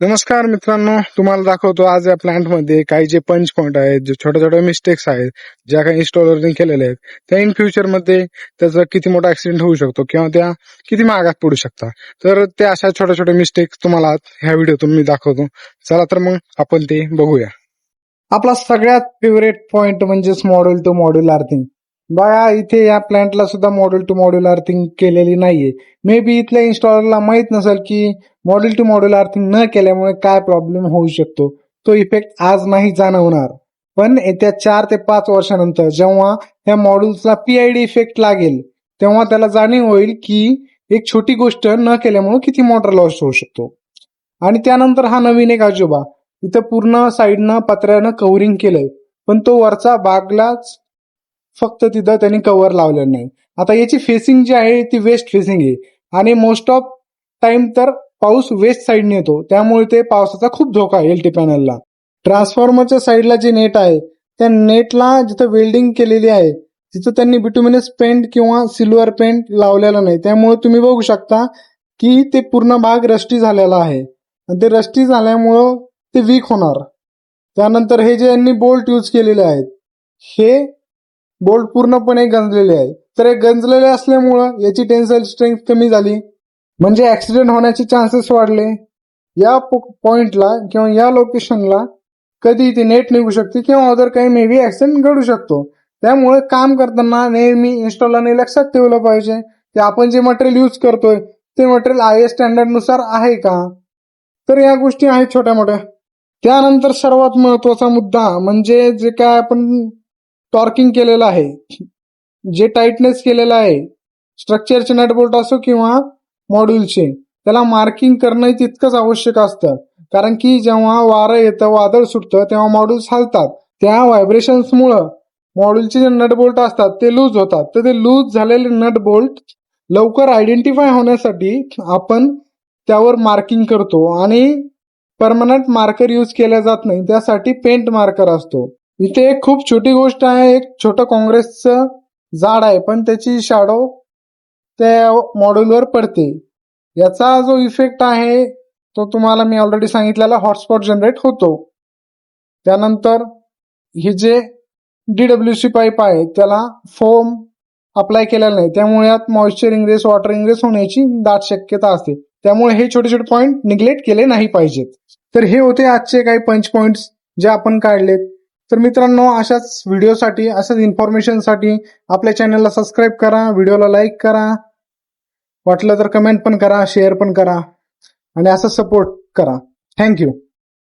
नमस्कार मित्रांनो, तुम्हाला दाखवतो आज या प्लांट मध्ये काही जे पंच पॉइंट आहेत, जे छोट्या छोट्या मिस्टेक्स आहेत, ज्या काही इन्स्टॉलरने केलेल्या आहेत, त्या इन फ्युचर मध्ये त्याचा किती मोठा ऍक्सिडेंट होऊ शकतो किंवा त्या किती महागात पडू शकतात. तर ते अशा छोट्या छोट्या मिस्टेक्स तुम्हाला ह्या व्हिडिओतून मी दाखवतो. चला तर मग आपण ते बघूया. आपला सगळ्यात फेवरेट पॉइंट म्हणजेच मॉड्यूल टू मॉड्यूल अर्थिंग. बघा इथे या प्लांटला सुद्धा मॉड्यूल टू मॉड्यूल अर्थिंग केलेली नाहीये. मे बी इथल्या इन्स्टॉलरला माहित नसेल की मॉड्यूल टू मॉड्यूल अर्थिंग न केल्यामुळे काय प्रॉब्लेम होऊ शकतो. तो इफेक्ट आज नाही जाणवणार, पण येत्या 4 ते 5 वर्षानंतर जेव्हा ह्या मॉड्यूल्सला पीआयडी इफेक्ट लागेल तेव्हा त्याला जाणीव होईल की एक छोटी गोष्ट न केल्यामुळे किती मोठा लॉस होऊ शकतो. आणि त्यानंतर हा नवीन एक आजोबा इथं पूर्ण साईडनं पत्र्यानं कव्हरिंग केलंय, पण तो वरचा भागलाच फक्त तिथं त्यांनी कव्हर लावलेलं नाही. आता याची फेसिंग जी आहे ती वेस्ट फेसिंग आहे आणि मोस्ट ऑफ टाइम तर पाऊस वेस्ट साईडने येतो, त्यामुळे ते पावसाचा खूप धोका आहे एलटी पॅनलला. ट्रान्सफॉर्मरच्या साईडला जे नेट आहे त्या नेटला जिथं वेल्डिंग केलेली आहे तिथं त्यांनी बिटुमिनस पेंट किंवा सिल्वर पेंट लावलेला नाही, त्यामुळे तुम्ही बघू शकता की ते पूर्ण भाग रस्टी झालेला आहे आणि ते रस्टी झाल्यामुळं ते वीक होणार. त्यानंतर हे जे यांनी बोल्ट यूज केलेले आहेत हे बोल्ट पूर्णपणे गंजलेले आहे, तर हे गंजलेले असल्यामुळं याची टेन्साईल स्ट्रेंथ कमी झाली, म्हणजे ऍक्सिडेंट होण्याचे चान्सेस वाढले. या पॉइंटला किंवा या लोकेशनला कधी ते नेट निघू शकते किंवा अदर काही मे बी ऍक्सिडेंट घडू शकतो. त्यामुळे काम करताना नेहमी इन्स्टॉलरने लक्षात ठेवलं पाहिजे की आपण जे मटेरियल यूज करतोय ते मटेरियल IS स्टँडर्ड नुसार आहे का. तर या गोष्टी आहेत छोट्या मोठ्या. त्यानंतर सर्वात महत्वाचा मुद्दा म्हणजे जे काय आपण टॉर्किंग केलेलं आहे, जे टाइटनेस केलेलं आहे स्ट्रक्चरचे नट बोल्ट असो किंवा मॉड्यूलचे, त्याला मार्किंग करणं तितकंच आवश्यक असतं. कारण की जेव्हा वारं येतं, वादळ सुटतं तेव्हा मॉड्यूल्स हलतात. त्या व्हायब्रेशन्समुळं मॉड्यूलचे जे नट बोल्ट असतात ते लूज होतात. तर ते लूज झालेले नट बोल्ट लवकर आयडेंटिफाय होण्यासाठी आपण त्यावर मार्किंग करतो आणि परमनंट मार्कर यूज केला जात नाही, त्यासाठी पेंट मार्कर असतो. इथे एक खूप छोटी गोष्ट आहे, एक छोटं काँग्रेसचं झाड आहे पण त्याची शॅडो त्या मॉड्यूलवर पडते. याचा जो इफेक्ट आहे तो तुम्हाला मी ऑलरेडी सांगितलेला हॉटस्पॉट जनरेट होतो. त्यानंतर हे जे DWC पाईप आहे त्याला फोम अप्लाय केलेला नाही, त्यामुळे यात मॉइश्चर इंग्रेस, वॉटर इंग्रेस होण्याची दाट शक्यता असते. त्यामुळे हे छोटे छोटे पॉइंट निग्लेक्ट केले नाही पाहिजेत. तर हे होते आजचे काही पंच पॉइंट्स जे आपण काढलेत. तर मित्रांनो, अशाच व्हिडिओसाठी, अशाच इन्फॉर्मेशनसाठी आपल्या चॅनलला सबस्क्राईब करा, व्हिडिओला लाईक करा, वाटलं तर कमेंट पण करा, शेअर पण करा आणि असं सपोर्ट करा. थँक्यू.